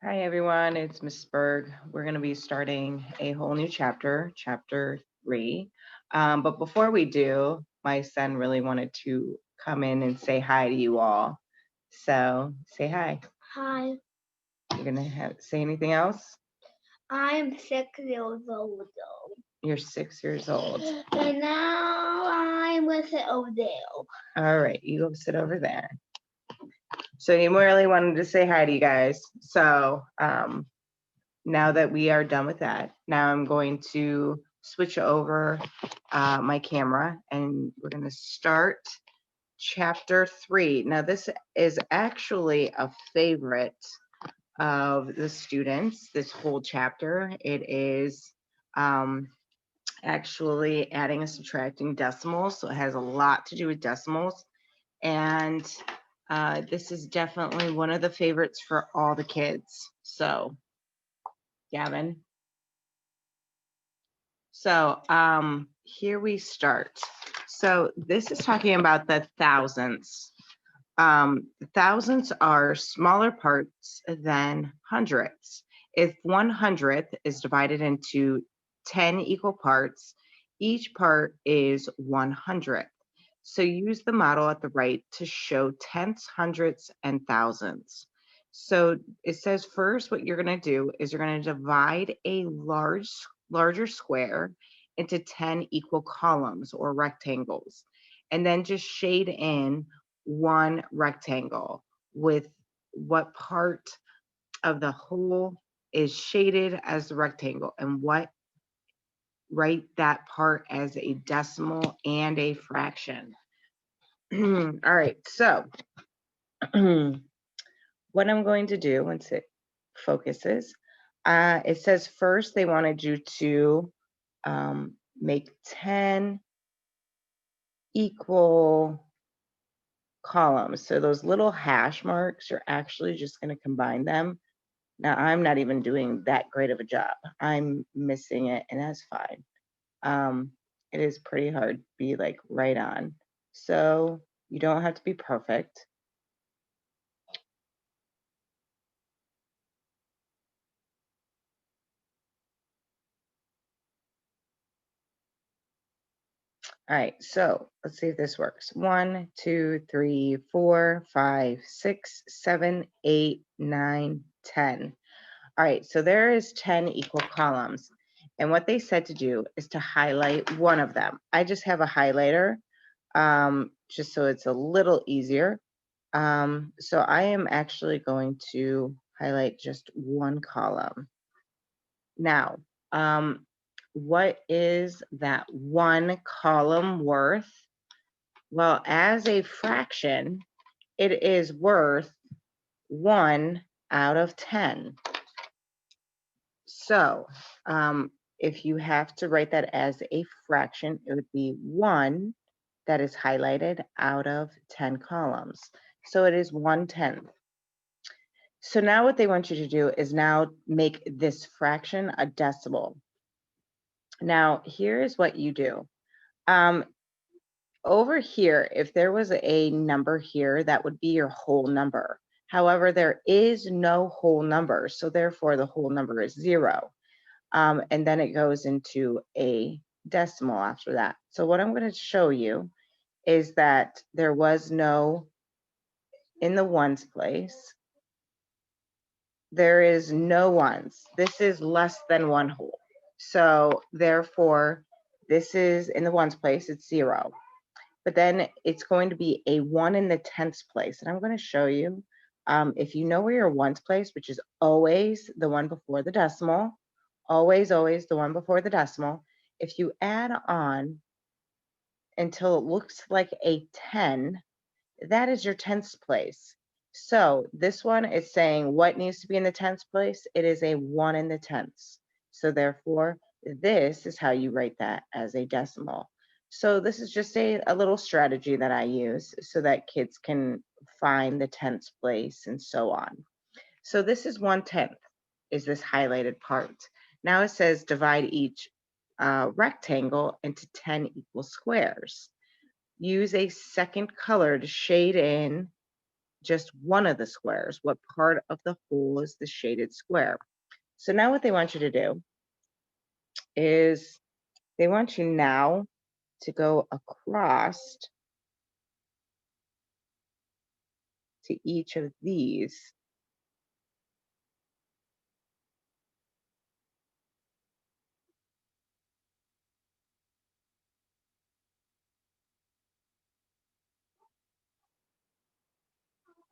Hi everyone, it's Miss Berg. We're going to be starting a whole new chapter, chapter 3. But before we do, my son really wanted to come in and say hi to you all. So say hi. Hi, You're going to say anything else? I'm 6 years old. You're 6 years old. And now I'm with it over there. All right, you go sit over there. So he really wanted to say hi to you guys. So now that we are done with that, now I'm going to switch over my camera and we're going to start chapter 3. Now, this is actually a favorite of the students, this whole chapter. It is actually adding and subtracting decimals, so it has a lot to do with decimals. And this is definitely one of the favorites for all the kids. So, Gavin. So here we start. So this is talking about the thousandths. The thousandths are smaller parts than hundredths. If 100th is divided into 10 equal parts, each part is 100th. So use the model at the right to show tenths, hundredths, and thousandths. So it says first what you're going to do is you're going to divide a larger square into 10 equal columns or rectangles, and then just shade in one rectangle with what part of the whole is shaded as the rectangle and what write that part as a decimal and a fraction. All right, so what I'm going to do once it focuses, it says first they wanted you to make 10 equal columns. So those little hash marks, you're actually just going to combine them. Now, I'm not even doing that great of a job. I'm missing it, and that's fine. It is pretty hard to be like right on. So you don't have to be perfect. All right, so let's see if this works. 1, 2, 3, 4, 5, 6, 7, 8, 9, 10. All right, so there is 10 equal columns. And what they said to do is to highlight one of them. I just have a highlighter just so it's a little easier. So I am actually going to highlight just one column. Now, what is that one column worth? Well, as a fraction, it is worth 1 out of 10. So if you have to write that as a fraction, it would be 1 that is highlighted out of 10 columns. So it is 1/10. So now what they want you to do is now make this fraction a decimal. Now, here is what you do. Over here, if there was a number here, that would be your whole number. However, there is no whole number, so therefore the whole number is 0. And then it goes into a decimal after that. So what I'm going to show you is that there was no, in the ones place, there is no ones. This is less than one whole. So therefore, this is in the ones place, it's 0. But then it's going to be a 1 in the tenths place. And I'm going to show you, if you know where your ones place, which is always the one before the decimal, always the one before the decimal, if you add on until it looks like a 10, that is your tenths place. So this one is saying what needs to be in the tenths place? It is a 1 in the tenths. So therefore, this is how you write that as a decimal. So this is just a little strategy that I use so that kids can find the tenths place and so on. So this is 1/10, is this highlighted part. Now it says divide each rectangle into 10 equal squares. Use a second color to shade in just one of the squares. What part of the whole is the shaded square? So now what they want you to do is they want you now to go across to each of these.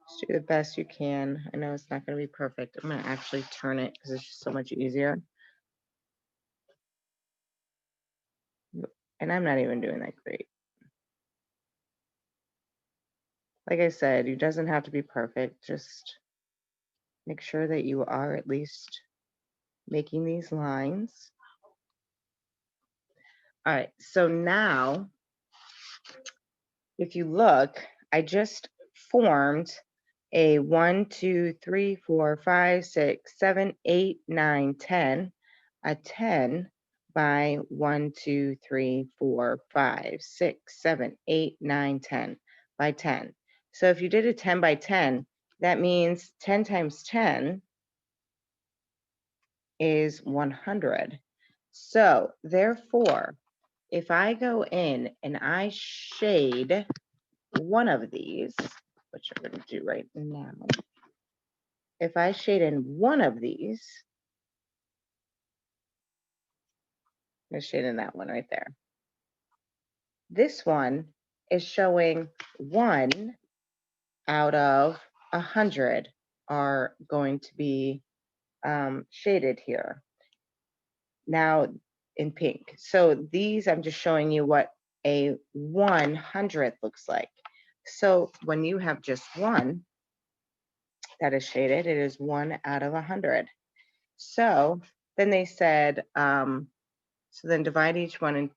Just do the best you can. I know it's not going to be perfect. I'm going to actually turn it because it's just so much easier. And I'm not even doing that great. Like I said, it doesn't have to be perfect. Just make sure that you are at least making these lines. All right, so now, if you look, I just formed a 1, 2, 3, 4, 5, 6, 7, 8, 9, 10, a 10 by 1, 2, 3, 4, 5, 6, 7, 8, 9, 10 by 10. So if you did a 10 by 10, that means 10 times 10 is 100. So therefore, if I go in and I shade one of these, which I'm going to do right now, if I shade in one of these, I'm going to shade in that one right there. This one is showing 1 out of 100 are going to be shaded here. Now in pink. So these, I'm just showing you what a 100th looks like. So when you have just one that is shaded, it is 1 out of 100. So then they said, so then divide each one and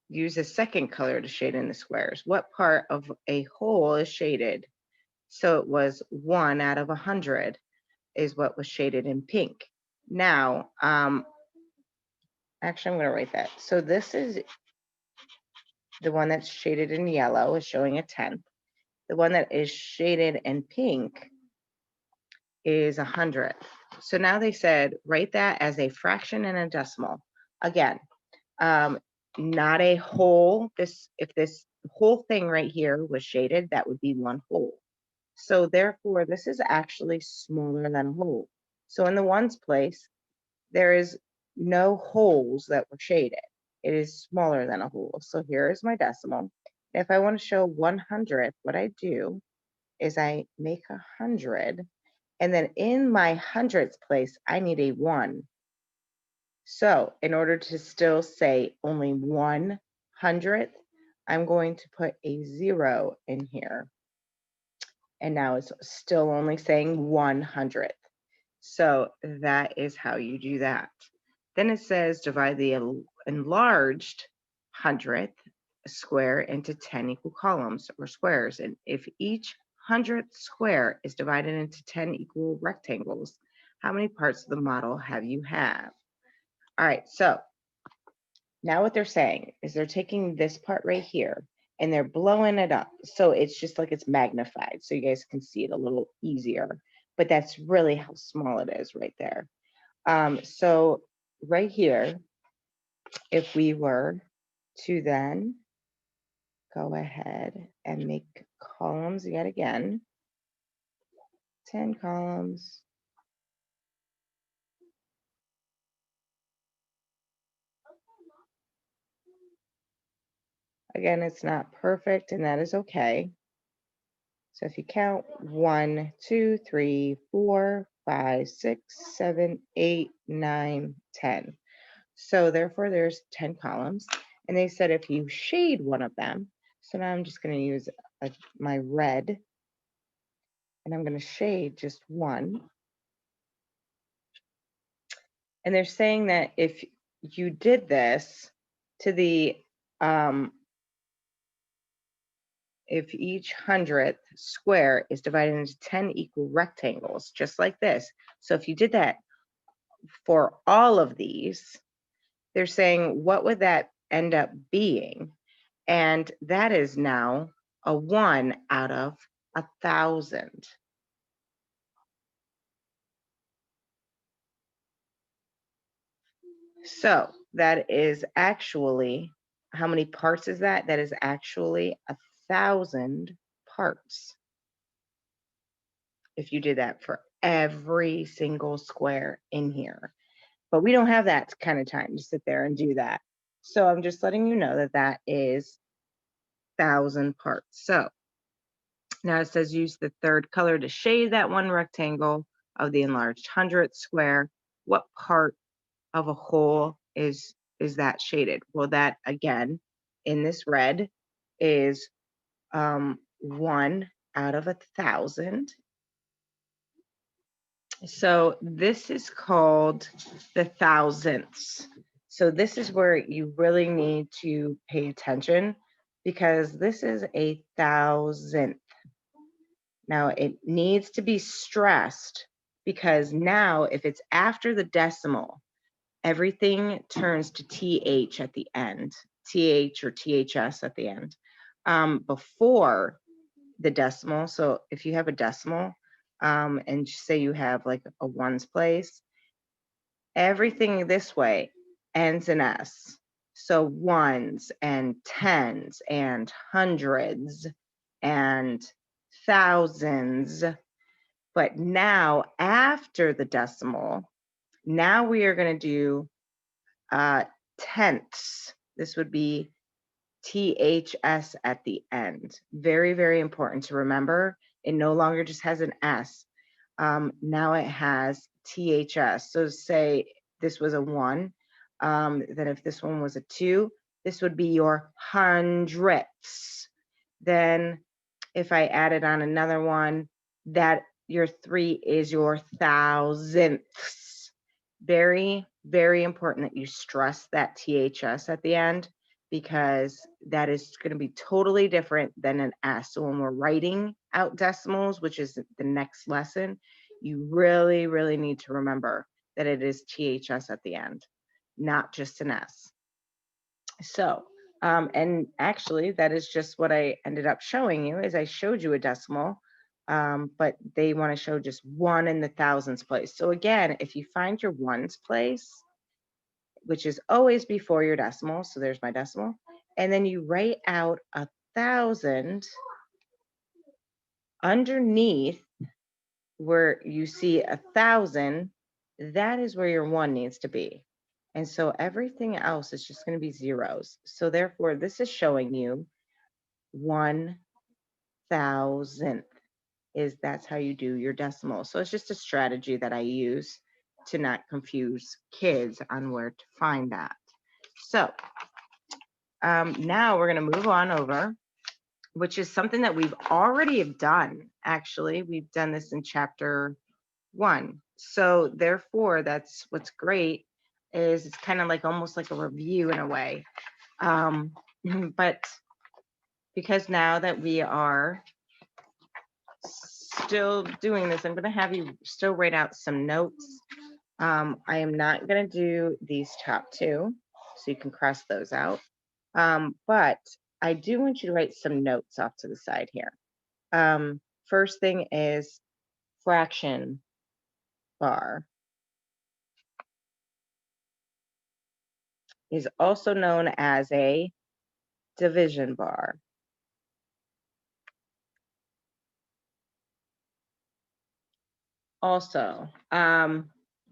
use a second color to shade in the squares. What part of a whole is shaded? So it was 1 out of 100 is what was shaded in pink. Now, actually, I'm going to write that. So this is the one that's shaded in yellow is showing a 10th. The one that is shaded in pink is 100. So now they said, write that as a fraction and a decimal. Again, not a whole. If this whole thing right here was shaded, that would be one whole. So therefore, this is actually smaller than a whole. So in the ones place, there is no holes that were shaded. It is smaller than a whole. So here is my decimal. If I want to show 100th, what I do is I make 100, and then in my hundredths place, I need a 1. So in order to still say only 100th, I'm going to put a 0 in here. And now it's still only saying 100th. So that is how you do that. Then it says divide the enlarged 100th square into 10 equal columns or squares. And if each 100th square is divided into 10 equal rectangles, how many parts of the model have you have? All right, so now what they're saying is they're taking this part right here and they're blowing it up. So it's just like it's magnified so you guys can see it a little easier. But that's really how small it is right there. So right here, if we were to then go ahead and make columns yet again, 10 columns. Again, it's not perfect, and that is okay. So if you count 1, 2, 3, 4, 5, 6, 7, 8, 9, 10. So therefore there's 10 columns. And they said if you shade one of them, so now I'm just going to use my red, and I'm going to shade just one. And they're saying that if you did this to the, if each 100th square is divided into 10 equal rectangles, just like this. So if you did that for all of these, they're saying, what would that end up being? And that is now a 1 out of 1,000. So that is actually, how many parts is that? That is actually 1,000 parts. If you did that for every single square in here. But we don't have that kind of time to sit there and do that. So I'm just letting you know that that is 1,000 parts. So now it says use the third color to shade that one rectangle of the enlarged hundredth square. What part of a whole is that shaded? Well, that again in this red is 1 out of 1,000. So this is called the thousandths. So this is where you really need to pay attention because this is a thousandth. Now it needs to be stressed because now if it's after the decimal, everything turns to TH at the end, TH or THS at the end. Before the decimal, so if you have a decimal, and say you have like a ones place, everything this way ends in S. So ones and tens and hundreds and thousands. But now after the decimal, now we are going to do tenths. This would be THS at the end. Very, very important to remember. It no longer just has an S. Now it has THS. So say this was a 1, then if this one was a 2, this would be your hundredths. Then if I added on another one, that your 3 is your thousandths. Very, very important that you stress that THS at the end because that is going to be totally different than an S. So when we're writing out decimals, which is the next lesson, you really, really need to remember that it is THS at the end, not just an S. So, and actually that is just what I ended up showing you is I showed you a decimal, but they want to show just 1 in the thousands place. So again, if you find your ones place, which is always before your decimal, so there's my decimal, and then you write out 1,000 underneath where you see 1,000, that is where your 1 needs to be. And so everything else is just going to be zeros. So therefore, this is showing you 1,000th is that's how you do your decimal. So it's just a strategy that I use to not confuse kids on where to find that. So now we're going to move on over, which is something that we've already have done. Actually, we've done this in chapter 1. So therefore, that's what's great is it's kind of like almost like a review in a way. But because now that we are still doing this, I'm going to have you still write out some notes. I am not going to do these top 2, so you can cross those out. But I do want you to write some notes off to the side here. First thing is fraction bar is also known as a division bar. Also,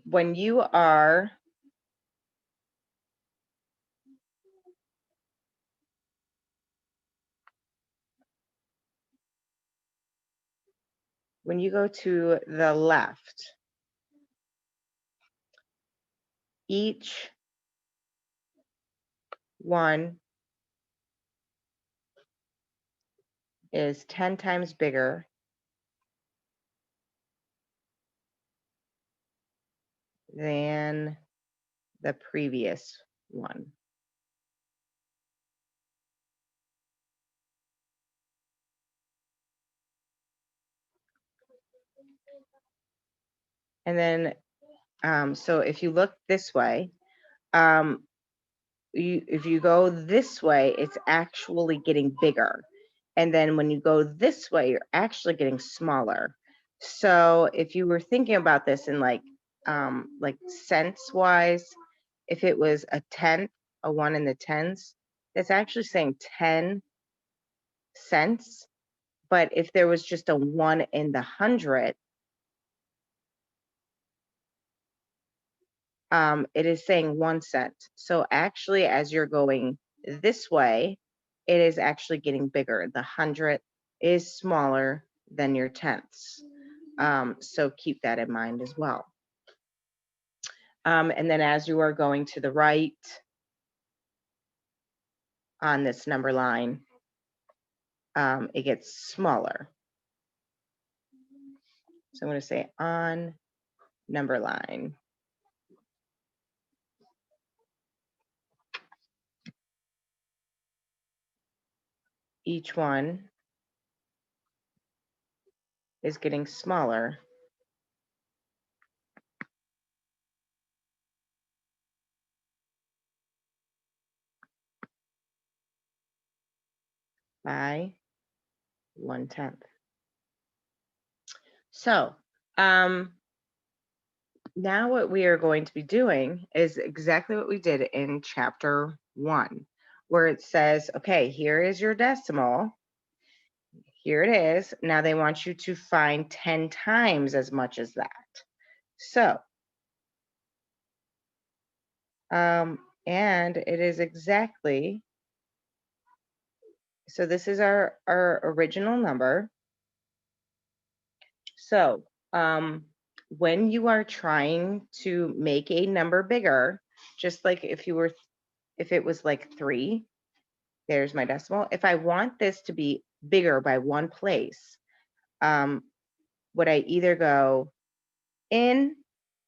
when you go to the left, each one is 10 times bigger than the previous one. And then, so if you look this way, if you go this way, it's actually getting bigger. And then when you go this way, you're actually getting smaller. So if you were thinking about this in like cents wise, if it was a tenth, a one in the tens, that's actually saying 10 cents. But if there was just a one in the hundred, it is saying 1 cent. So actually, as you're going this way, it is actually getting bigger. The hundred is smaller than your tenths. So keep that in mind as well. And then as you are going to the right on this number line, it gets smaller. So I'm going to say on number line. Each one is getting smaller by 1/10. So now what we are going to be doing is exactly what we did in chapter 1, where it says, okay, here is your decimal. Here it is. Now they want you to find 10 times as much as that. So, and it is exactly, so this is our original number. So, when you are trying to make a number bigger, just like if it was like 3, there's my decimal. If I want this to be bigger by 1 place, would I either go in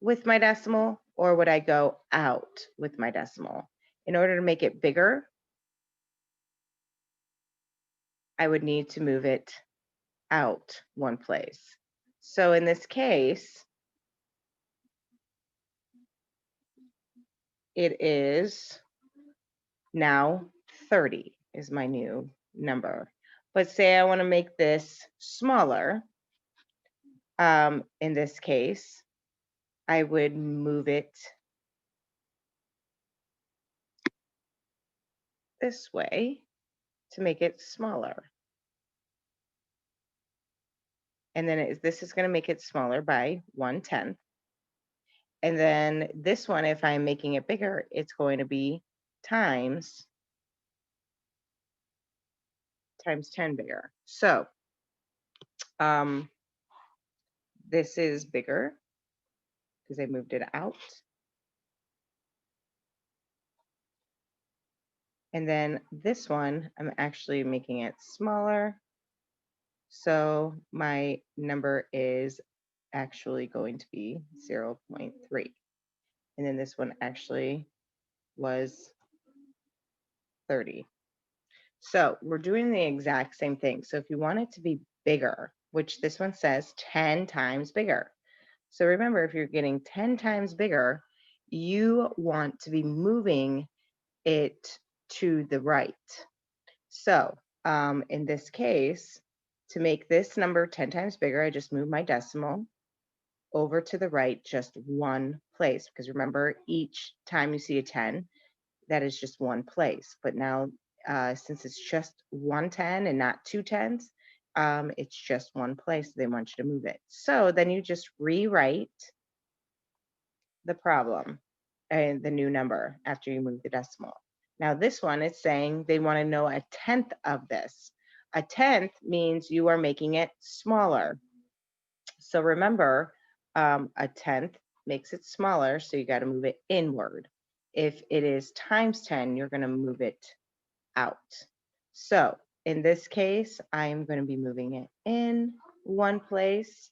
with my decimal or would I go out with my decimal? In order to make it bigger, I would need to move it out 1 place. So in this case, it is now 30 is my new number. But say I want to make this smaller. In this case, I would move it this way to make it smaller. And then this is going to make it smaller by 1/10. And then this one, if I'm making it bigger, it's going to be times 10 bigger. So this is bigger because I moved it out. And then this one, I'm actually making it smaller. So my number is actually going to be 0.3. And then this one actually was 30. So we're doing the exact same thing. So if you want it to be bigger, which this one says 10 times bigger. So remember, if you're getting 10 times bigger, you want to be moving it to the right. So in this case, to make this number 10 times bigger, I just move my decimal over to the right just 1 place, because remember, each time you see a 10, that is just 1 place. But now, since it's just 1/10 and not 2 tens, it's just 1 place. They want you to move it. So then you just rewrite the problem and the new number after you move the decimal. Now this one is saying they want to know a tenth of this. A tenth means you are making it smaller. So remember, a tenth makes it smaller, so you got to move it inward. If it is times 10, you're going to move it out. So in this case, I'm going to be moving it in 1 place.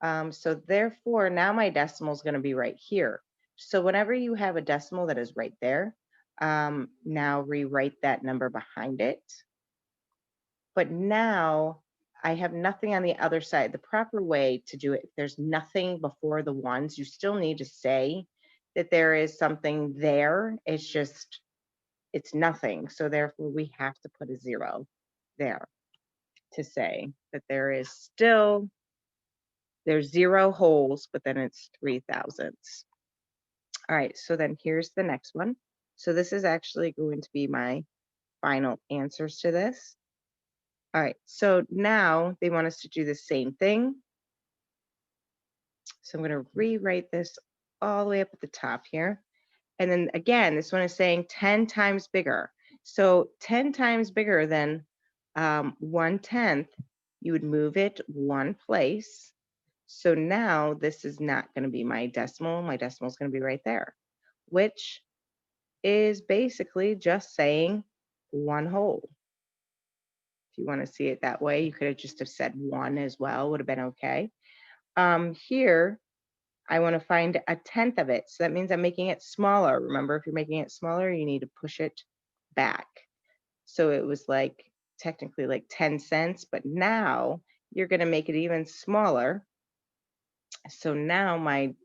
So therefore, now my decimal is going to be right here. So whenever you have a decimal that is right there, now rewrite that number behind it. But now I have nothing on the other side. The proper way to do it, if there's nothing before the ones, you still need to say that there is something there. It's just, it's nothing. So therefore, we have to put a 0 there. to say that there's 0 wholes, but then it's 3 thousandths. All right, so then here's the next one. So this is actually going to be my final answers to this. All right, so now they want us to do the same thing. So I'm going to rewrite this all the way up at the top here. And then again, this one is saying 10 times bigger. So 10 times bigger than 1/10, you would move it one place. So now this is not going to be my decimal. My decimal is going to be right there, which is basically just saying 1 whole. If you want to see it that way, you could have just have said 1 as well, would have been okay. Here, I want to find 1/10 of it. So that means I'm making it smaller. Remember, if you're making it smaller, you need to push it back. So it was like technically like 10 cents, but now you're going to make it even smaller. So now I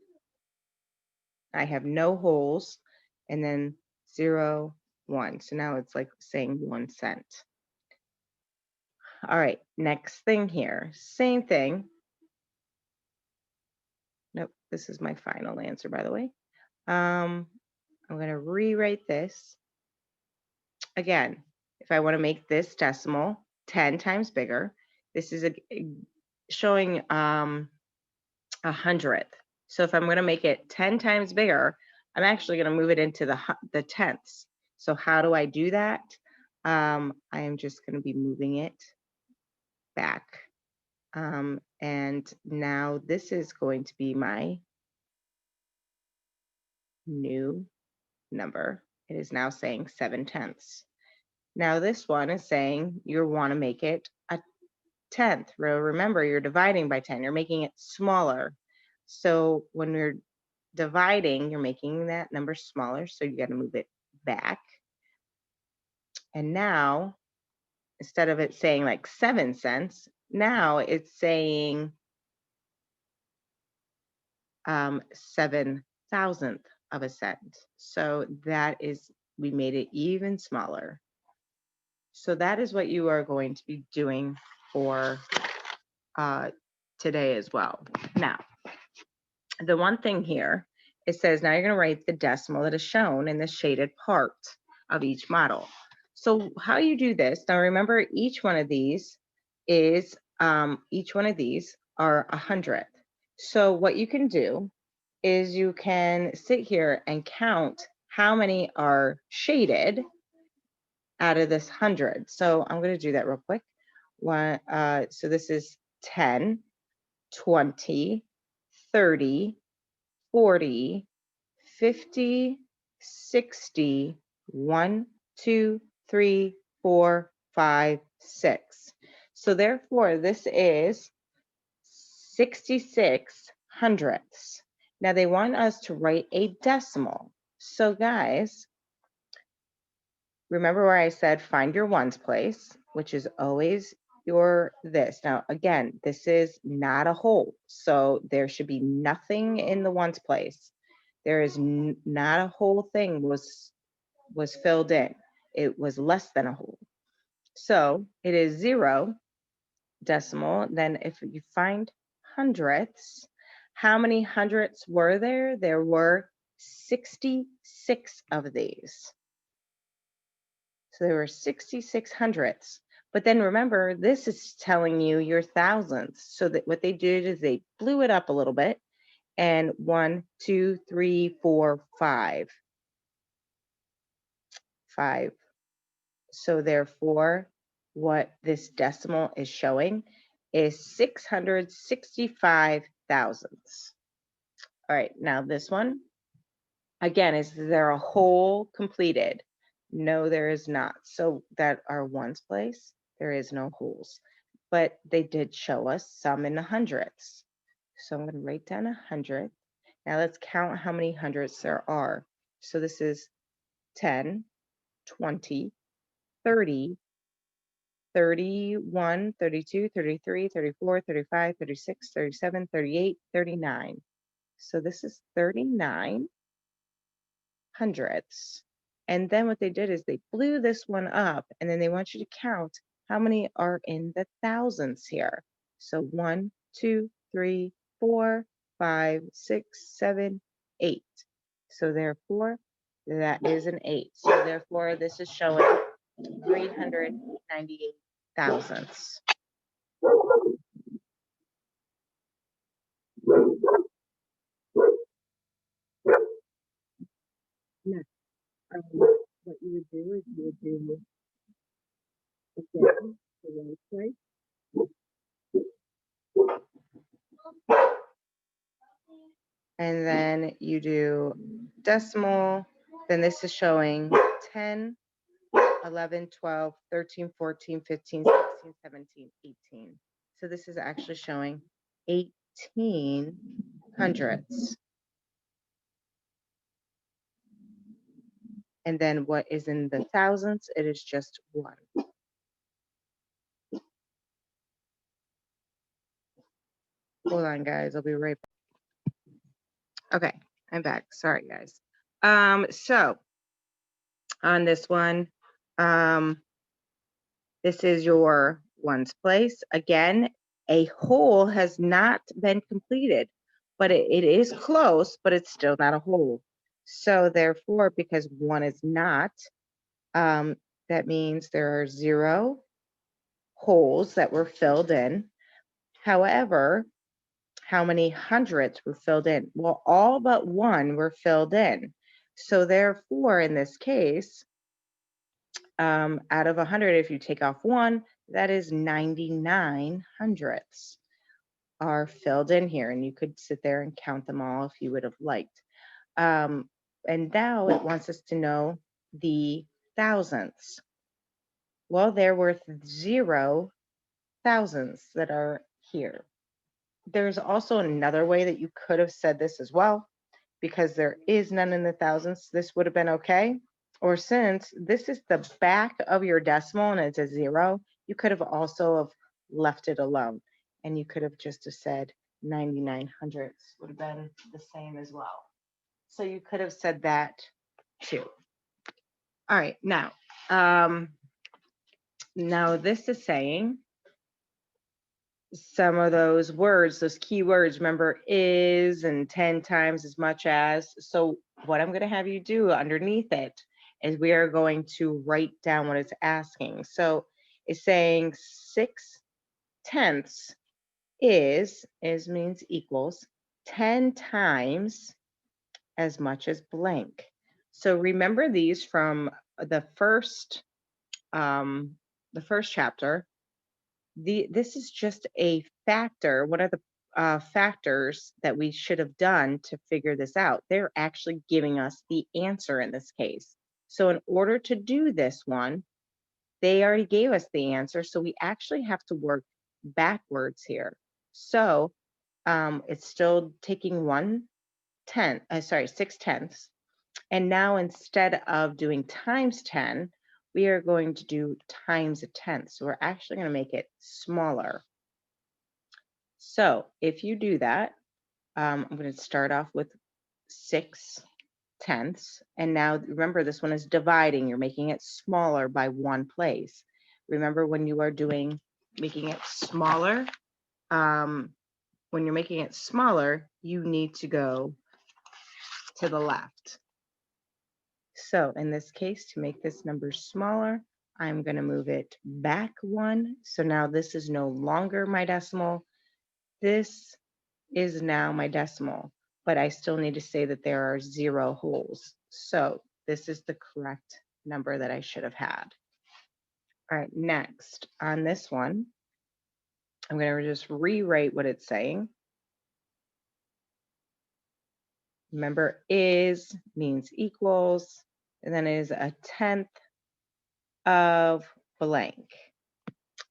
have no holes and then 0, 1. So now it's like saying 1 cent. All right, next thing here, same thing. Nope, this is my final answer, by the way. I'm going to rewrite this. Again, if I want to make this decimal 10 times bigger, this is showing 100th. So if I'm going to make it 10 times bigger, I'm actually going to move it into the tenths. So how do I do that? I am just going to be moving it back. And now this is going to be my new number. It is now saying 7/10. Now this one is saying you want to make it a 10th. Remember, you're dividing by 10. You're making it smaller. So when we're dividing, you're making that number smaller. So you got to move it back. And now, instead of it saying like 7 cents, now it's saying 7,000th of a cent. So that is, we made it even smaller. So that is what you are going to be doing for today as well. Now, the one thing here, it says now you're going to write the decimal that is shown in the shaded part of each model. So how you do this, now remember each one of these are 100th. So what you can do is you can sit here and count how many are shaded out of this 100. So I'm going to do that real quick. So this is 10, 20, 30, 40, 50, 60, 1, 2, 3, 4, 5, 6. So therefore, this is 66 hundredths. Now they want us to write a decimal. So guys, remember where I said find your ones place, which is always your this. Now, again, this is not a whole, so there should be nothing in the ones place. There is not a whole thing was filled in. It was less than a whole. So it is 0 decimal. Then if you find hundredths, how many hundredths were there? There were 66 of these. So there were 66 hundredths. But then remember, this is telling you your thousandths. So that what they did is they blew it up a little bit. And 1, 2, 3, 4, 5. 5. So therefore, what this decimal is showing is 665 thousandths. All right, now this one, again, is there a whole completed? No, there is not. So that our ones place, there is no holes. But they did show us some in the hundredths. So I'm going to write down 100. Now let's count how many hundredths there are. So this is 10, 20, 30, 31, 32, 33, 34, 35, 36, 37, 38, 39. So this is 39 hundredths. And then what they did is they blew this one up, and then they want you to count How many are in the thousands here? So 1, 2, 3, 4, 5, 6, 7, 8. So therefore, that is an 8. So therefore, this is showing 398 thousandths. Next, what you would do is you would do again the right way. And then you do decimal. Then this is showing 10, 11, 12, 13, 14, 15, 16, 17, 18. So this is actually showing 18 hundredths. And then what is in the thousands? It is just 1. Hold on, guys. I'll be right back. Okay, I'm back. Sorry, guys. So on this one, this is your ones place. Again, a whole has not been completed, but it is close, but it's still not a whole. So therefore, because 1 is not, that means there are 0 holes that were filled in. However, how many hundredths were filled in? Well, all but 1 were filled in. So therefore, in this case, out of 100, if you take off 1, that is 99 hundredths are filled in here. And you could sit there and count them all if you would have liked. And now it wants us to know the thousandths. Well, there were 0 thousandths that are here. There's also another way that you could have said this as well, because there is none in the thousands. This would have been okay. Or since this is the back of your decimal and it's a 0, you could have also have left it alone. And you could have just have said 99 hundredths would have been the same as well. So you could have said that too. All right, now this is saying some of those words, those key words, remember is and 10 times as much as. So what I'm going to have you do underneath it is we are going to write down what it's asking. So it's saying 6/10 is means equals 10 times as much as blank. So remember these from the first chapter. This is just a factor. What are the factors that we should have done to figure this out? They're actually giving us the answer in this case. So in order to do this one, they already gave us the answer. So we actually have to work backwards here. So it's still taking 6/10. And now instead of doing times 10, we are going to do times a tenth. So we're actually going to make it smaller. So if you do that, I'm going to start off with 6/10. And now remember, this one is dividing. You're making it smaller by 1 place. Remember when you are making it smaller, when you're making it smaller, you need to go to the left. So in this case, to make this number smaller, I'm going to move it back 1. So now this is no longer my decimal. This is now my decimal, but I still need to say that there are 0 holes. So this is the correct number that I should have had. All right, next on this one, I'm going to just rewrite what it's saying. Remember, is means equals, and then is 1/10 of blank.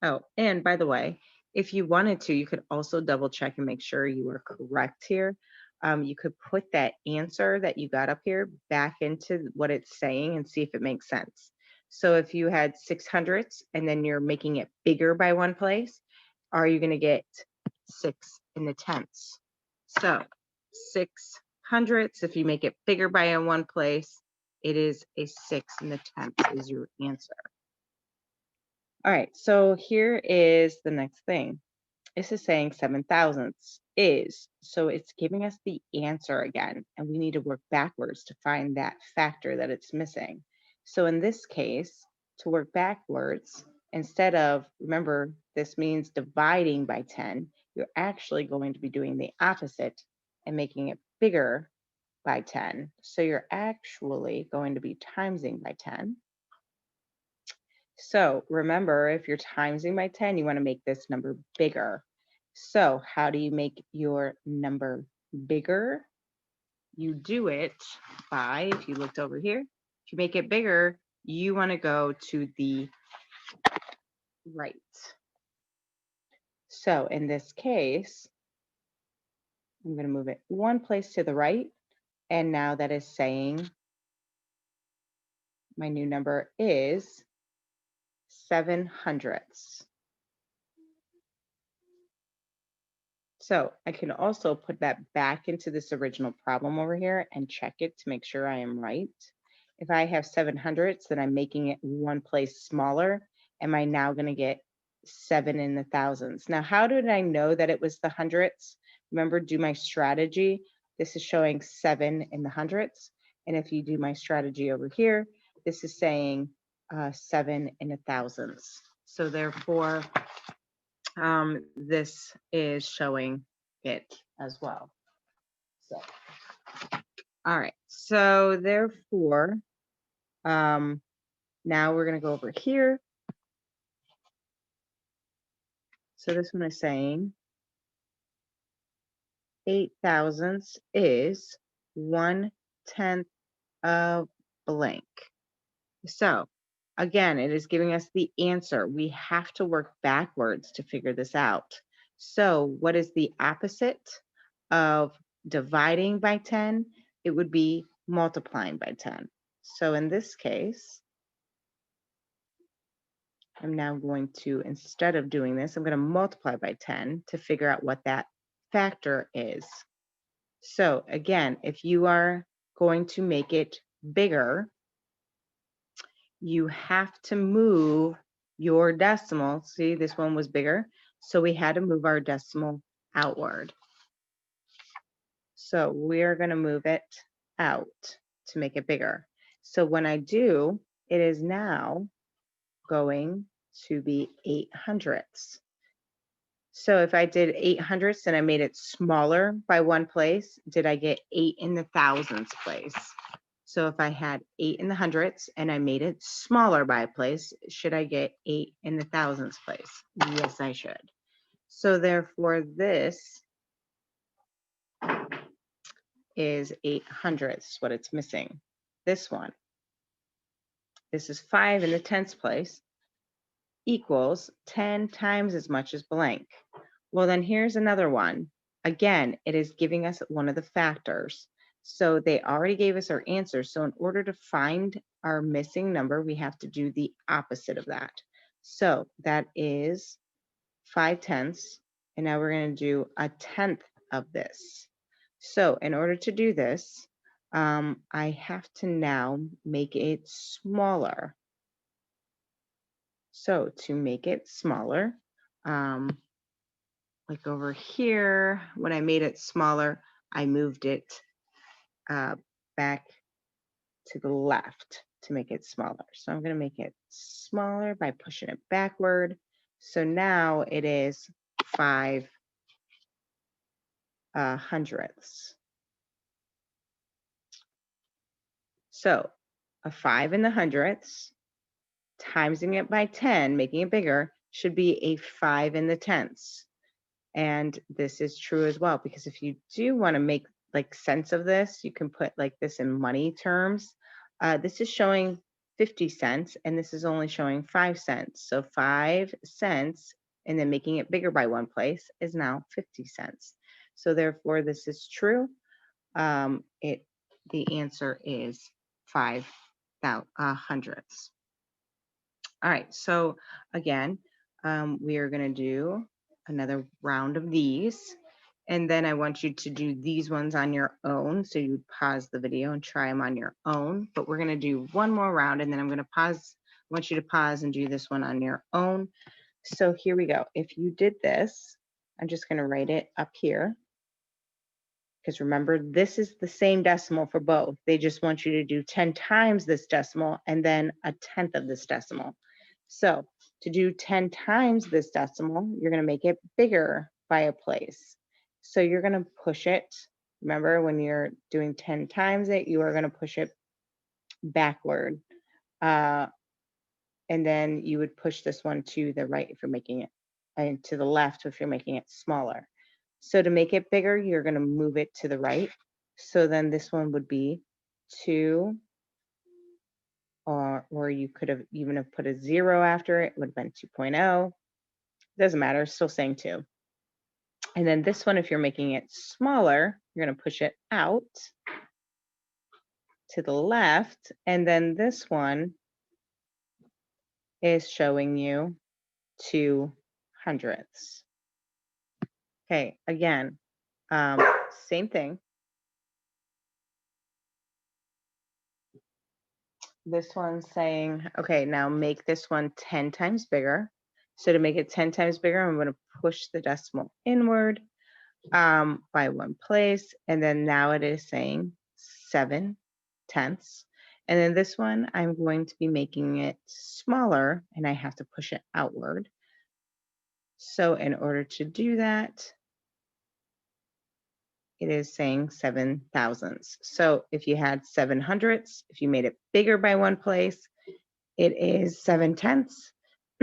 Oh, and by the way, if you wanted to, you could also double check and make sure you are correct here. You could put that answer that you got up here back into what it's saying and see if it makes sense. So if you had 600ths and then you're making it bigger by 1 place, are you going to get 6 in the tenths? So 600ths, if you make it bigger by 1 place, it is a 6 in the tenths is your answer. All right, so here is the next thing. This is saying 7 thousandths is, so it's giving us the answer again, and we need to work backwards to find that factor that it's missing. So in this case, to work backwards, instead of, remember, this means dividing by 10, you're actually going to be doing the opposite and making it bigger by 10. So you're actually going to be timesing by 10. So remember, if you're timesing by 10, you want to make this number bigger. So how do you make your number bigger? You do it by, if you looked over here, to make it bigger, you want to go to the right. So in this case, I'm going to move it one place to the right. And now that is saying my new number is 7 hundredths. So I can also put that back into this original problem over here and check it to make sure I am right. If I have 7 hundredths, then I'm making it one place smaller. Am I now going to get 7 in the thousands? Now, how did I know that it was the hundredths? Remember, do my strategy. This is showing 7 in the hundredths. And if you do my strategy over here, this is saying 7 in the thousands. So therefore, this is showing it as well. So, all right. So therefore, now we're going to go over here. So this one is saying 8 thousandths is 1/10 of blank. So again, it is giving us the answer. We have to work backwards to figure this out. So what is the opposite of dividing by 10? It would be multiplying by 10. So in this case, I'm now going to, instead of doing this, I'm going to multiply by 10 to figure out what that factor is. So again, if you are going to make it bigger, you have to move your decimal. See, this one was bigger, so we had to move our decimal outward. So we're going to move it out to make it bigger. So when I do, it is now going to be 8 hundredths. So if I did 8 hundredths and I made it smaller by one place, did I get 8 in the thousandths place? So if I had 8 in the hundredths and I made it smaller by a place, should I get 8 in the thousandths place? Yes, I should. So therefore, this is 8 hundredths, what it's missing. This one. This is 5 in the tenths place equals 10 times as much as blank. Well, then here's another one. Again, it is giving us one of the factors. So they already gave us our answer. So in order to find our missing number, we have to do the opposite of that. So that is 5 tenths. And now we're going to do a tenth of this. So in order to do this, I have to now make it smaller. So to make it smaller, like over here, when I made it smaller, I moved it back to the left to make it smaller. So I'm going to make it smaller by pushing it backward. So now it is 5 hundredths. So a 5 in the hundredths, timesing it by 10, making it bigger, should be a 5 in the tenths. And this is true as well, because if you do want to make like sense of this, you can put like this in money terms. This is showing 50 cents and this is only showing 5 cents. So 5 cents and then making it bigger by one place is now 50 cents. So therefore this is true. The answer is 5 hundredths. All right, so again, we are going to do another round of these. And then I want you to do these ones on your own. So you pause the video and try them on your own. But we're going to do one more round and then I'm going to pause want you to pause and do this one on your own. So here we go. If you did this, I'm just going to write it up here. Because remember, this is the same decimal for both. They just want you to do 10 times this decimal and then a tenth of this decimal. So to do 10 times this decimal, you're going to make it bigger by a place. So you're going to push it. Remember, when you're doing 10 times it, you are going to push it backward. And then you would push this one to the right if you're making it, and to the left if you're making it smaller. So to make it bigger, you're going to move it to the right. So then this one would be 2, or you could have even have put a 0 after it, would have been 2.0. Doesn't matter, still saying 2. And then this one, if you're making it smaller, you're going to push it out to the left. And then this one is showing you 2 hundredths. Okay, again, same thing. This one's saying, okay, now make this one 10 times bigger. So to make it 10 times bigger, I'm going to push the decimal inward by 1 place. And then now it is saying 7 tenths. And then this one, I'm going to be making it smaller and I have to push it outward. So in order to do that, it is saying 7 thousandths. So if you had 7 hundredths, if you made it bigger by 1 place, it is 7 tenths.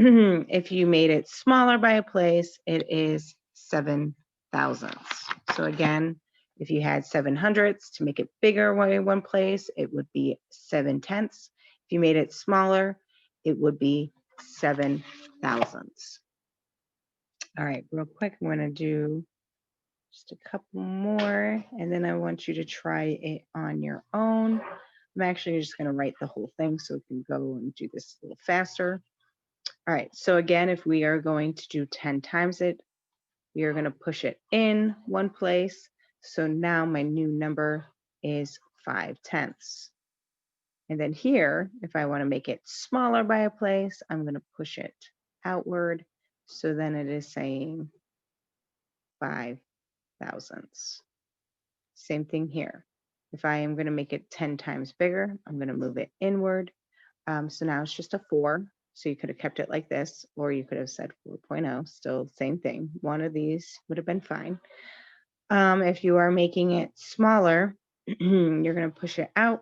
If you made it smaller by a place, it is 7 thousandths. So again, if you had 7 hundredths, to make it bigger by 1 place, it would be 7 tenths. If you made it smaller, it would be 7 thousandths. All right, real quick, I'm going to do just a couple more, and then I want you to try it on your own. I'm actually just going to write the whole thing so we can go and do this a little faster. All right, so again, if we are going to do 10 times it, we are going to push it in 1 place. So now my new number is 5 tenths. And then here, if I want to make it smaller by a place, I'm going to push it outward. So then it is saying 5 thousandths. Same thing here. If I am going to make it 10 times bigger, I'm going to move it inward. So now it's just a 4. So you could have kept it like this, or you could have said 4.0, still same thing. One of these would have been fine. If you are making it smaller, you're going to push it out.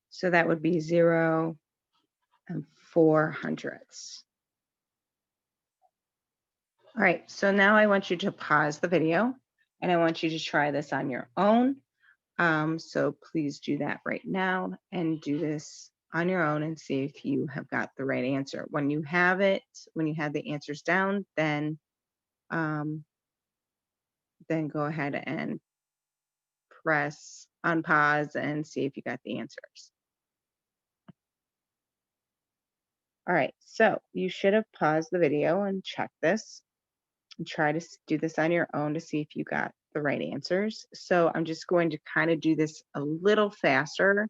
So that would be 0 and 4 hundredths. All right, so now I want you to pause the video and I want you to try this on your own. So please do that right now and do this on your own and see if you have got the right answer. When you have it, when you have the answers down, then go ahead and press unpause and see if you got the answers. All right, so you should have paused the video and checked this and try to do this on your own to see if you got the right answers. So I'm just going to kind of do this a little faster.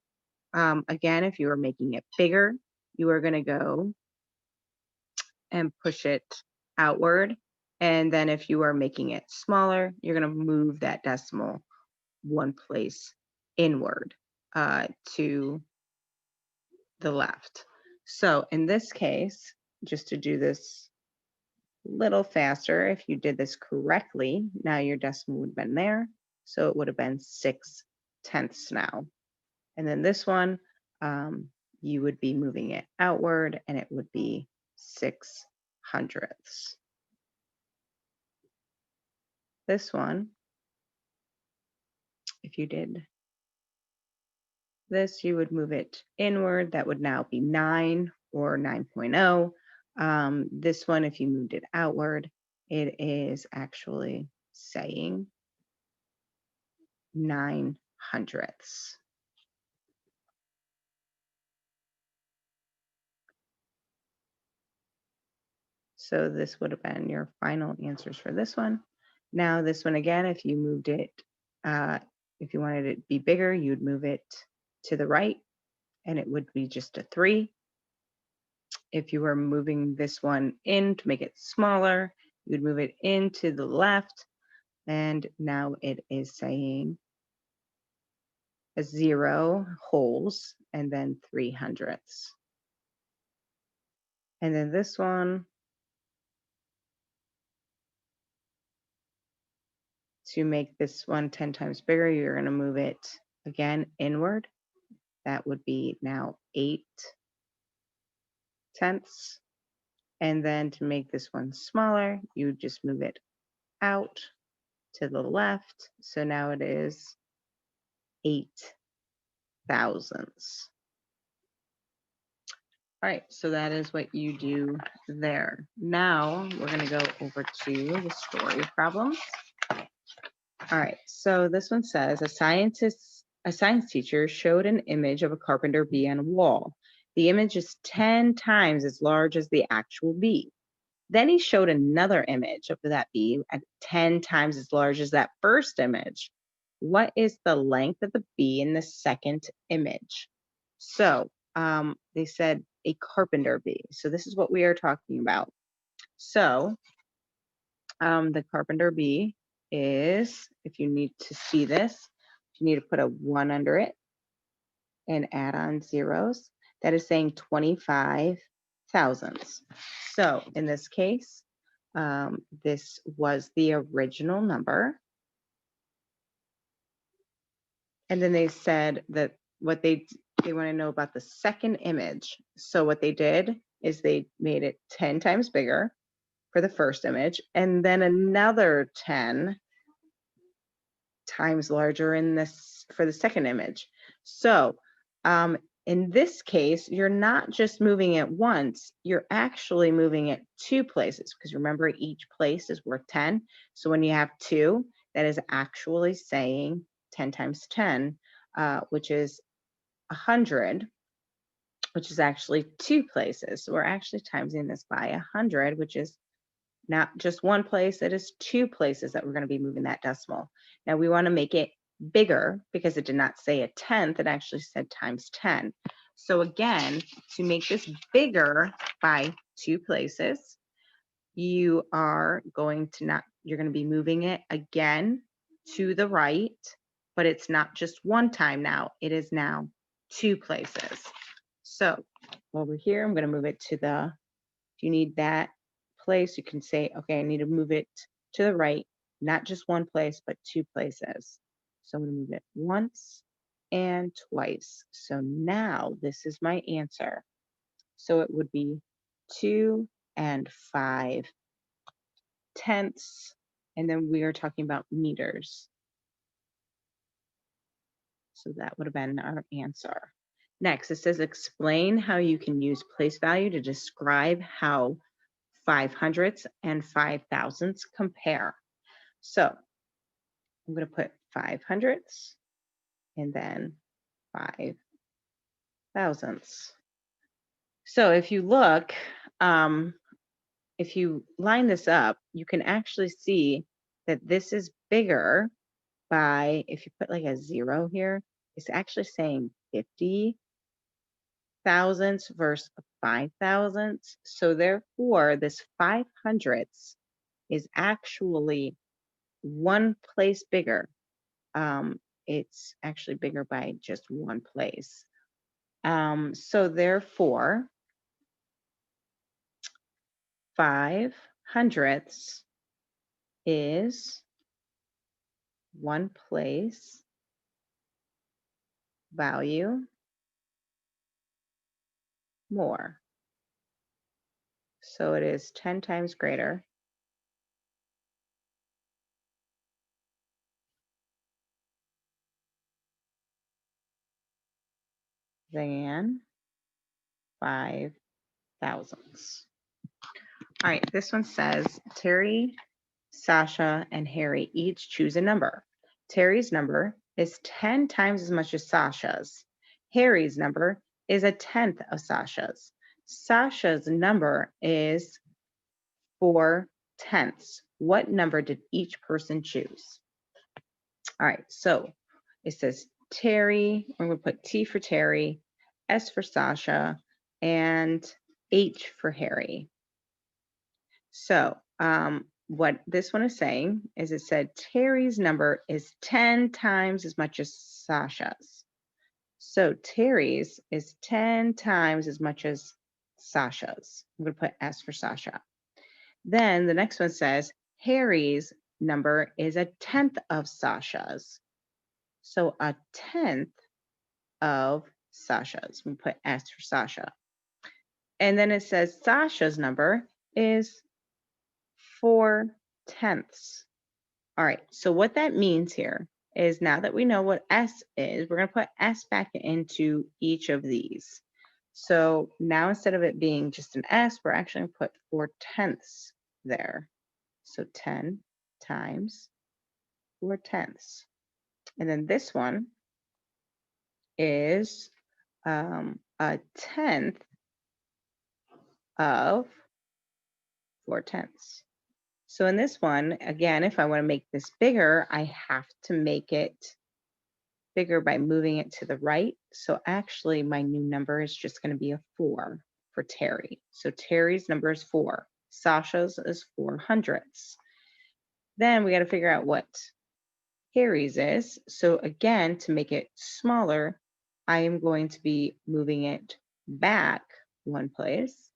Again, if you are making it bigger, you are going to go and push it outward. And then if you are making it smaller, you're going to move that decimal 1 place inward to the left. So in this case, just to do this a little faster, if you did this correctly, now your decimal would have been there. So it would have been 6 tenths now. And then this one, you would be moving it outward and it would be 6 hundredths. This one, if you did this, you would move it inward. That would now be 9 or 9.0. This one, if you moved it outward, it is actually saying 9 hundredths. So this would have been your final answers for this one. Now this one again, if you moved it, if you wanted it to be bigger, you'd move it to the right and it would be just a 3. if you were moving this one in to make it smaller, you'd move it into the left. And now it is saying a 0 wholes and then 300ths. And then this one, to make this one 10 times bigger, you're going to move it again inward. That would be now 8/10. And then to make this one smaller, you just move it out to the left. So now it is 8/1000. All right, so that is what you do there. Now we're going to go over to the story problems. All right, so this one says a science teacher showed an image of a carpenter bee on a wall. The image is 10 times as large as the actual bee. Then he showed another image of that bee at 10 times as large as that first image. What is the length of the bee in the second image? So they said a carpenter bee. So this is what we are talking about. So the carpenter bee is, if you need to see this, you need to put a 1 under it and add on zeros. That is saying 25/1000. So in this case, this was the original number. And then they said that what they want to know about the second image. So what they did is they made it 10 times bigger for the first image, and then another 10 times larger in this for the second image. So in this case, you're not just moving it once, you're actually moving it 2 places, because remember each place is worth 10. So when you have 2, that is actually saying 10 times 10, which is 100, which is actually 2 places. So we're actually timesing this by 100, which is not just one place, it is 2 places that we're going to be moving that decimal. Now we want to make it bigger because it did not say a tenth, it actually said times 10. So again, to make this bigger by 2 places, you are going to you're going to be moving it again to the right, but it's not just one time now, it is now 2 places. So over here, I'm going to move it to the, if you need that place, you can say, okay, I need to move it to the right, not just one place, but 2 places. So I'm going to move it once and twice. So now this is my answer. So it would be 2 and 5/10. And then we are talking about meters. So that would have been our answer. Next, it says explain how you can use place value to describe how 500ths and 5,000ths compare. So I'm going to put 500ths and then 5,000ths. So if you look, if you line this up, you can actually see that this is bigger by, if you put like a 0 here, it's actually saying 50 thousandths versus 5,000ths. So therefore, this 500ths is actually 1 place bigger. It's actually bigger by just 1 place. So therefore, 500ths is 1 place value more. So it is 10 times greater than 5,000ths. All right, this one says Terry, Sasha, and Harry each choose a number. Terry's number is 10 times as much as Sasha's. Harry's number is a tenth of Sasha's. Sasha's number is 4/10. What number did each person choose? All right, so it says Terry, I'm going to put T for Terry, S for Sasha, and H for Harry. So what this one is saying is it said Terry's number is 10 times as much as Sasha's. So Terry's is 10 times as much as Sasha's. I'm going to put S for Sasha. Then the next one says Harry's number is a tenth of Sasha's. So a tenth of Sasha's. We put S for Sasha. And then it says Sasha's number is 4/10. All right, so what that means here is now that we know what S is, we're going to put S back into each of these. So now instead of it being just an S, we're actually going to put 4/10 there. So 10 times 4/10. And then this one is a tenth of 4/10. So in this one, again, if I want to make this bigger, I have to make it bigger by moving it to the right. So actually my new number is just going to be a 4 for Terry. So Terry's number is 4. Sasha's is 4/100. Then we got to figure out what Harry's is. So again, to make it smaller, I am going to be moving it back one place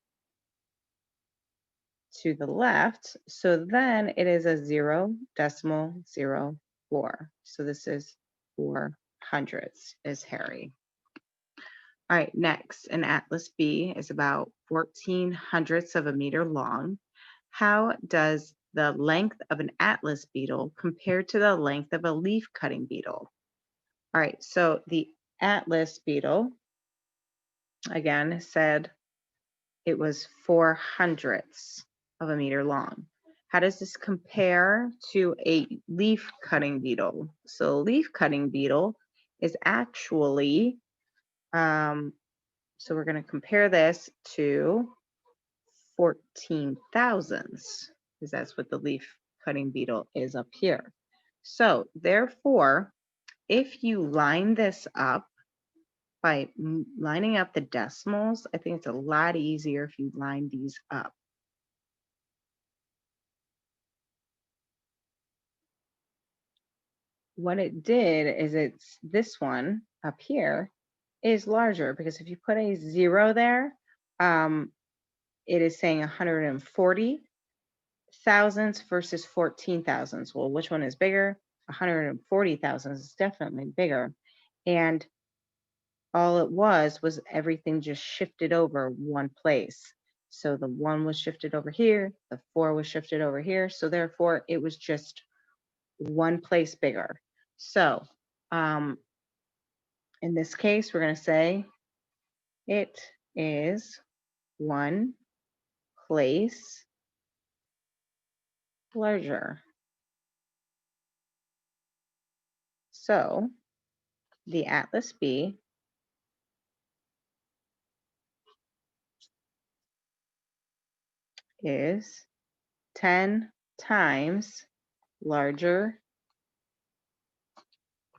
to the left. So then it is a 0.04. So this is 4/100 is Harry. All right, next, an atlas B is about 14/100 of a meter long. How does the length of an atlas beetle compare to the length of a leaf cutting beetle? All right, so the atlas beetle, again, said it was 4/100 of a meter long. How does this compare to a leaf cutting beetle? So a leaf cutting beetle is actually, so we're going to compare this to 14 thousandths, because that's what the leaf cutting beetle is up here. So therefore, if you line this up by lining up the decimals, I think it's a lot easier if you line these up. What it did is it's this one up here is larger because if you put a 0 there, it is saying 140 thousandths versus 14 thousandths. Well, which one is bigger? 140 thousandths is definitely bigger. And all it was everything just shifted over one place. So the 1 was shifted over here, the 4 was shifted over here. So therefore it was just one place bigger. So in this case, we're going to say it is one place larger. So the atlas B is 10 times larger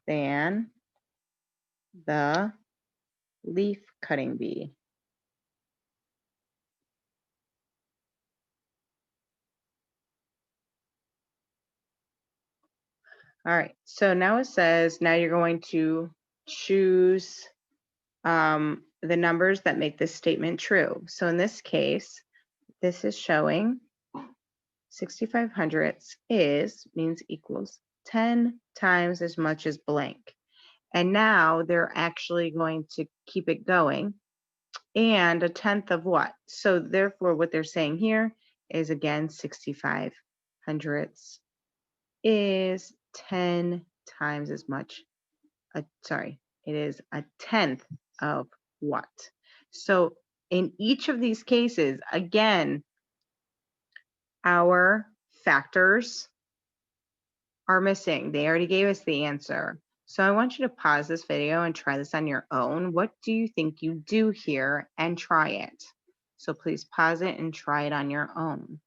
than the leaf cutting bee. All right, so now it says, now you're going to choose the numbers that make this statement true. So in this case, this is showing 6/500 means equals 10 times as much as blank. And now they're actually going to keep it going. And a tenth of what? So therefore what they're saying here is again 6/500 is 10 times as much. It is a tenth of what? So in each of these cases, again, our factors are missing. They already gave us the answer. So I want you to pause this video and try this on your own. What do you think you do here and try it? So please pause it and try it on your own.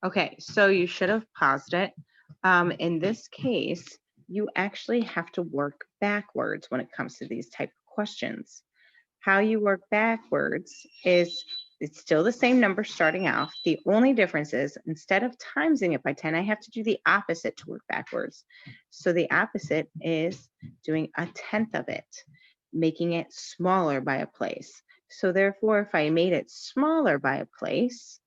Okay, so you should have paused it. In this case, you actually have to work backwards when it comes to these type of questions. How you work backwards is it's still the same number starting off. The only difference is instead of timesing it by 10, I have to do the opposite to work backwards. So the opposite is doing a tenth of it, making it smaller by a place. So therefore, if I made it smaller by a place,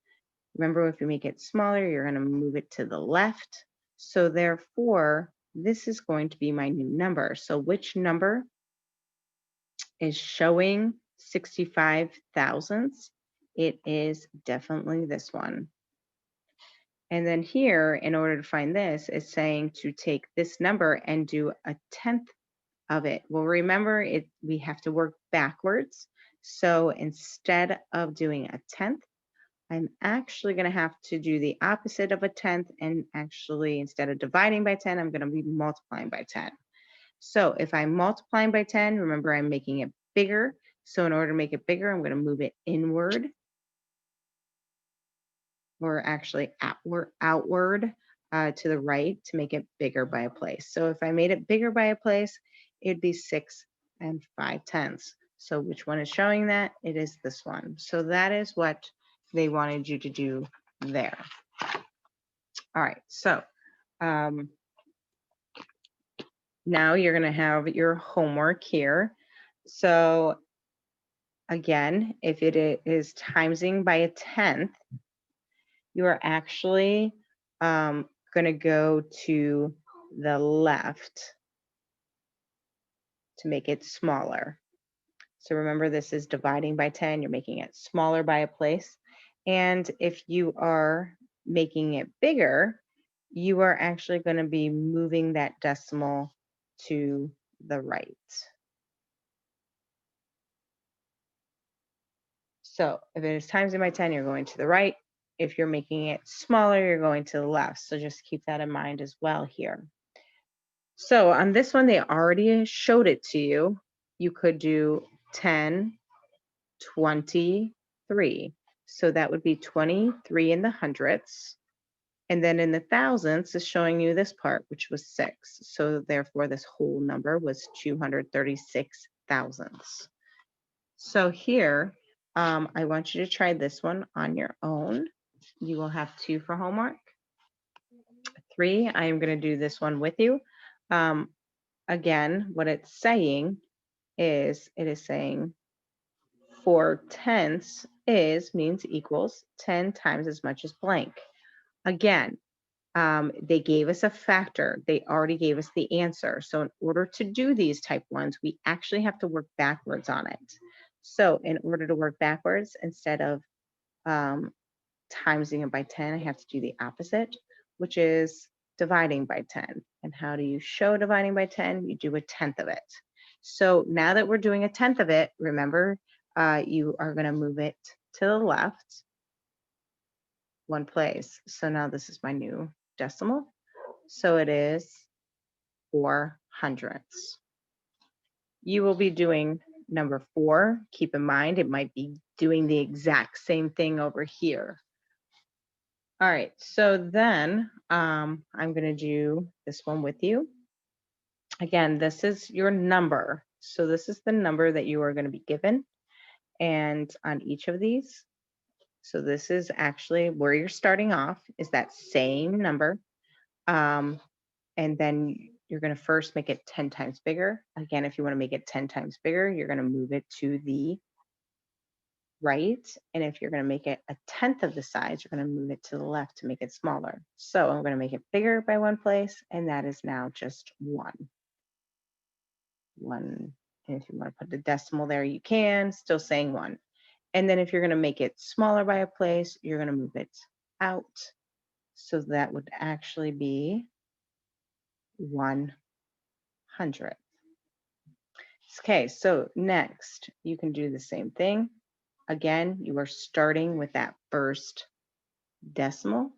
remember if you make it smaller, you're going to move it to the left. So therefore, this is going to be my new number. So which number is showing 65 thousandths? It is definitely this one. And then here, in order to find this, it's saying to take this number and do a tenth of it. Well, remember, we have to work backwards. So instead of doing a tenth, I'm actually going to have to do the opposite of a tenth, and actually, instead of dividing by 10, I'm going to be multiplying by 10. So if I'm multiplying by 10, remember I'm making it bigger. So in order to make it bigger, I'm going to move it inward, or actually outward to the right to make it bigger by a place. So if I made it bigger by a place, it'd be 6 5/10. So which one is showing that? It is this one. So that is what they wanted you to do there. All right, so now you're going to have your homework here. So again, if it is timesing by a tenth, you are actually going to go to the left to make it smaller. So remember, this is dividing by 10. You're making it smaller by a place. And if you are making it bigger, you are actually going to be moving that decimal to the right. So if it is timesing by 10, you're going to the right. If you're making it smaller, you're going to the left. So just keep that in mind as well here. So on this one, they already showed it to you. You could do 10, 23. So that would be 23 in the hundredths. And then in the thousandths is showing you this part, which was 6. So therefore, this whole number was 236 thousandths. So here, I want you to try this one on your own. You will have 2 for homework. 3, I am going to do this one with you. Again, what it's saying is, it is saying 4 tenths means equals 10 times as much as blank. Again, they gave us a factor. They already gave us the answer. So in order to do these type ones, we actually have to work backwards on it. So in order to work backwards, instead of timesing it by 10, I have to do the opposite, which is dividing by 10. And how do you show dividing by 10? You do a tenth of it. So now that we're doing a tenth of it, remember, you are going to move it to the left one place. So now this is my new decimal. So it is 4 hundredths. You will be doing number 4. Keep in mind, it might be doing the exact same thing over here. All right, so then I'm going to do this one with you. Again, this is your number. So this is the number that you are going to be given. And on each of these, so this is actually where you're starting off, is that same number. And then you're going to first make it 10 times bigger. Again, if you want to make it 10 times bigger, you're going to move it to the right. And if you're going to make it a tenth of the size, you're going to move it to the left to make it smaller. So I'm going to make it bigger by one place, and that is now just 1. And if you want to put the decimal there, you can, still saying 1. And then if you're going to make it smaller by a place, you're going to move it out. So that would actually be 100. Okay, so next you can do the same thing. Again, you are starting with that first decimal.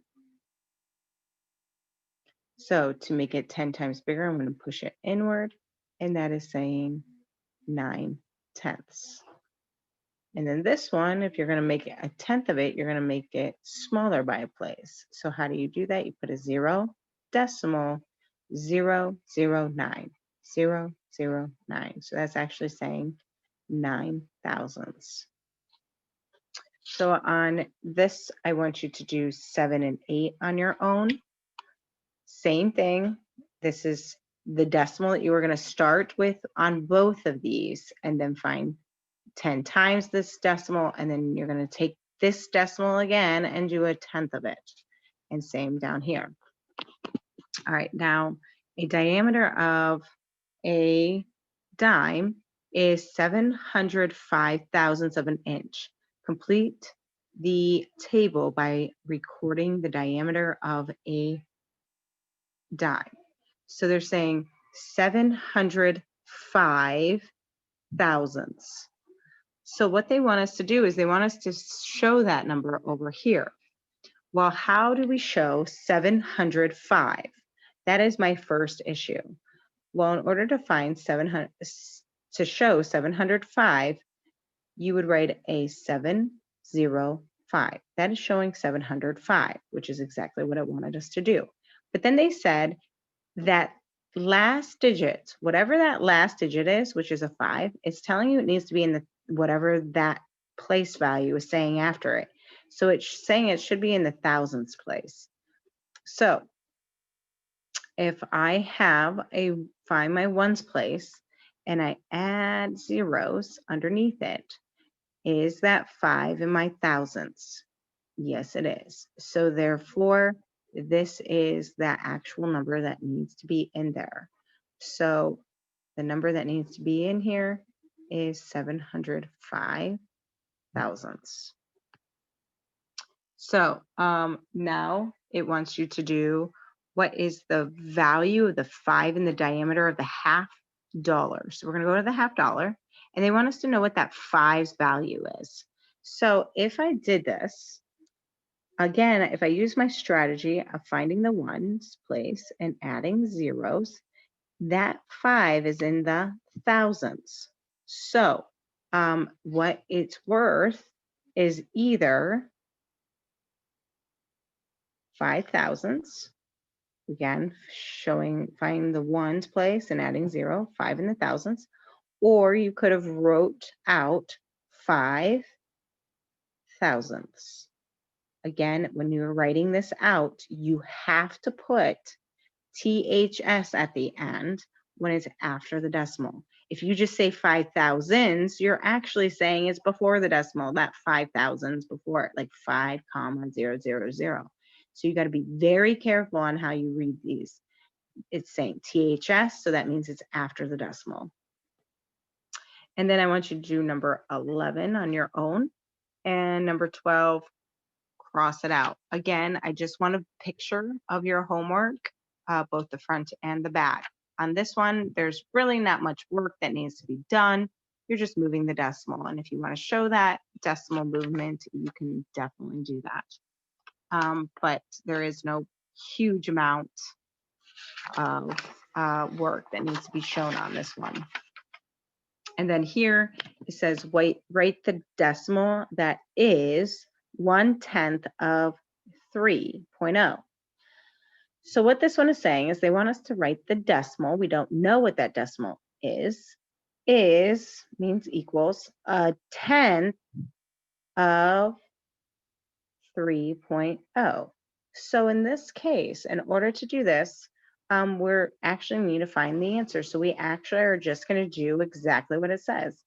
So to make it 10 times bigger, I'm going to push it inward, and that is saying 9 tenths. And then this one, if you're going to make it a tenth of it, you're going to make it smaller by a place. So how do you do that? You put a 0, decimal, 0, 0, 9, 0, 0, 9. So that's actually saying 9/1000. So on this, I want you to do 7 and 8 on your own. Same thing. This is the decimal that you were going to start with on both of these, and then find 10 times this decimal, and then you're going to take this decimal again and do a tenth of it. And same down here. All right, now a diameter of a dime is 705 thousandths of an inch. Complete the table by recording the diameter of a dime. So they're saying 705 thousandths. So what they want us to do is they want us to show that number over here. Well, how do we show 705? That is my first issue. Well, in order to find to show 705, you would write a 705. That is showing 705, which is exactly what it wanted us to do. But then they said that last digit, whatever that last digit is, which is a 5, it's telling you it needs to be in the whatever that place value is saying after it. So it's saying it should be in the thousands place. So if I find my ones place and I add zeros underneath it, is that 5 in my thousandths? Yes, it is. So therefore, this is the actual number that needs to be in there. So the number that needs to be in here is 705 thousandths. So now it wants you to do, what is the value of the 5 in the diameter of the $half? So we're going to go to the $half, and they want us to know what that 5's value is. So if I did this, again, if I use my strategy of finding the ones place and adding zeros, that 5 is in the thousands. So what it's worth is either 5 thousandths, again, finding the ones place and adding 0, 5 in the thousandths, or you could have wrote out 5 thousandths. Again, when you're writing this out, you have to put THS at the end when it's after the decimal. If you just say 5 thousandths, you're actually saying it's before the decimal, that 5 thousandths before it, like 5,000. So you got to be very careful on how you read these. It's saying THS, so that means it's after the decimal. And then I want you to do number 11 on your own, and number 12, cross it out. Again, I just want a picture of your homework, both the front and the back. On this one, there's really not much work that needs to be done. You're just moving the decimal. And if you want to show that decimal movement, you can definitely do that. But there is no huge amount of work that needs to be shown on this one. And then here it says, write the decimal that is 1/10 of 3.0. So what this one is saying is they want us to write the decimal. We don't know what that decimal is. Means equals a 10th of 3.0. So in this case, in order to do this, we're actually need to find the answer. So we actually are just going to do exactly what it says.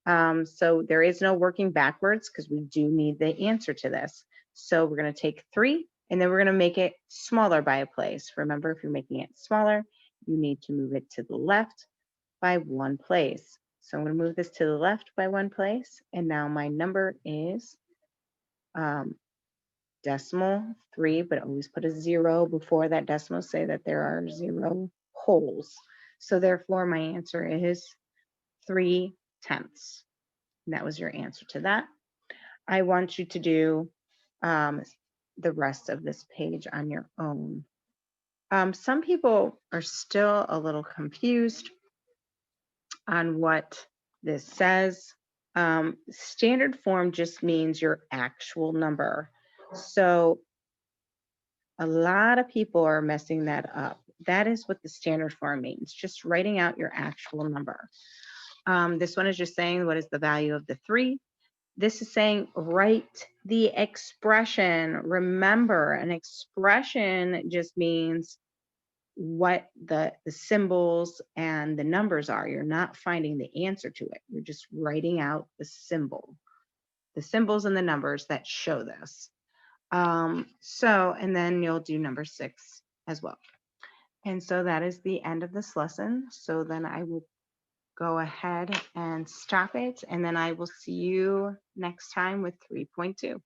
So there is no working backwards because we do need the answer to this. So we're going to take 3 and then we're going to make it smaller by a place. Remember, if you're making it smaller, you need to move it to the left by 1 place. So I'm going to move this to the left by 1 place. And now my number is decimal 3, but always put a 0 before that decimal, say that there are 0 holes. So therefore my answer is 3/10. And that was your answer to that. I want you to do the rest of this page on your own. Some people are still a little confused on what this says. Standard form just means your actual number. So a lot of people are messing that up. That is what the standard form means, just writing out your actual number. This one is just saying what is the value of the 3. This is saying write the expression. Remember, an expression just means what the symbols and the numbers are. You're not finding the answer to it. You're just writing out the symbols and the numbers that show this. And then you'll do number 6 as well. And so that is the end of this lesson. So then I will go ahead and stop it, and then I will see you next time with 3.2.